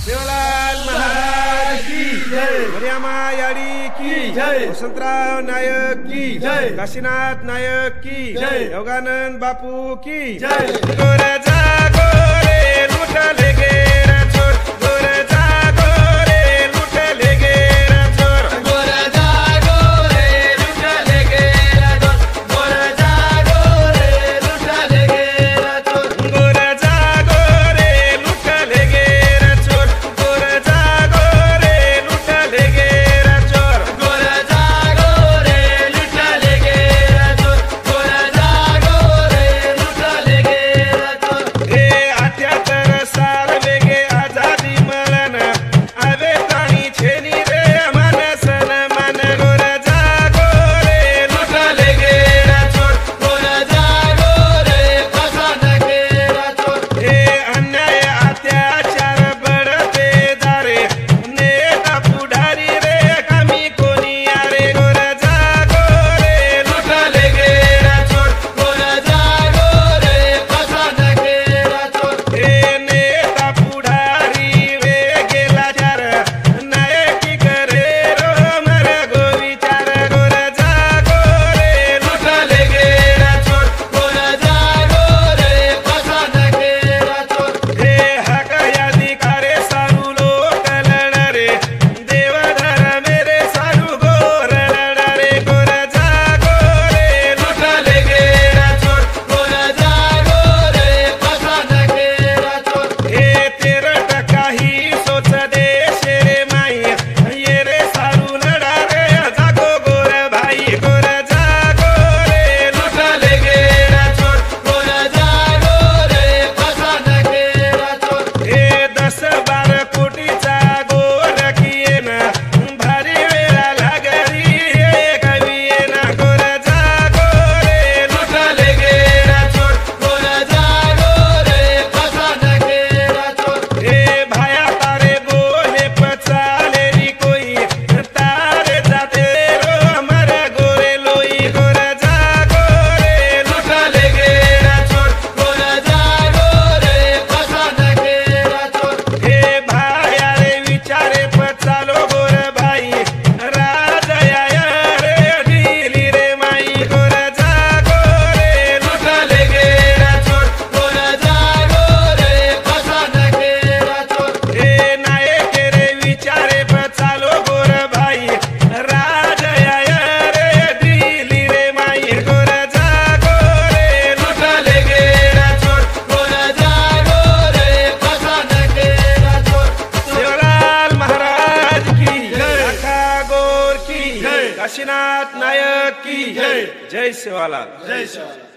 सेवालाल महाराज की जय, मरियमा याडी की जय, वसंतराव नायक की जय, काशीनाथ नायक की जय, योगानंद बापू की जय। गोरे जागो रे लूट लेगे रे चोर, गोरे जागो रे लूट लेगे रे चोर, गोरे जागो रे लूट लेगे रे चोर, गोरे जागो रे लूट लेगे रे चोर, गोरे जागो रे लूट लेगे रे चोर, गोरे जागो रे लूट लेगे रे चोर, गोरे जागो रे लूट लेगे रे चोर, गोरे जागो रे लूट लेगे रे चोर। हे 78 साल वेगे आजादी मळन आवे ताणी छेनी रे मनसन मन, गोरे जागो रे लूट लेगे रे चोर, गोरे जागो रे फसान के रे चोर। हे अन्याय अत्याचार बढते दारे नेता पुढारी रे कमी कोणी आरे, गोरे जागो रे लूट लेगे रे चोर, गोरे जागो रे फसान के रे चोर। हे नेता पुढारी वे गेला चार नायकी करे रो मर गो विचार, गोरे जागो रे लूट लेगे रे चोर, गोरे जागो रे फसान के रे चोर। हे हक अधिकारे सारू लोक लढणारे देवधर मेरे सारू गोर लढणारे, गोरे जागो रे लूट लेगे रे चोर, गोरे जागो रे फसान के रे चोर। हे 13% ही सोच देश रे माई ये रे सारू लढा रे जागो गोरे भाई, गोरे जागो रे लूट लेगे रे चोर, गोरे जागो रे फसान के रे चोर। हे 10-12 कोटीचा गोर कियेन भारी वेळा लागली एक वियेन, गोरे जागो रे लूट लेगे रे चोर, गोरे जागो रे फसान के रे चोर। हे भाया तारे बोले पचाले री कोई तारे जाते रो मर गोरे लोई, गोरे जागो रे लूट लेगे रे चोर, गोरे जागो रे फसान के रे चोर। हे भाया रे विचारे पचालो गोर भाई राजया रे ढीली रे माई, गोरे जागो रे लूट लेगे रे चोर, गोरे जागो रे फसान के रे चोर। हे नायक रे विचारे पचालो गोर भाई राजया रे ढीली रे माई, गोरे जागो रे लूट लेगे रे चोर, गोरे जागो रे फसान के रे चोर। सेवालाल महाराज की जय, आखा गोर की जय, काशीनाथ नायक की जय, जय सेवालाल, जय सेवालाल।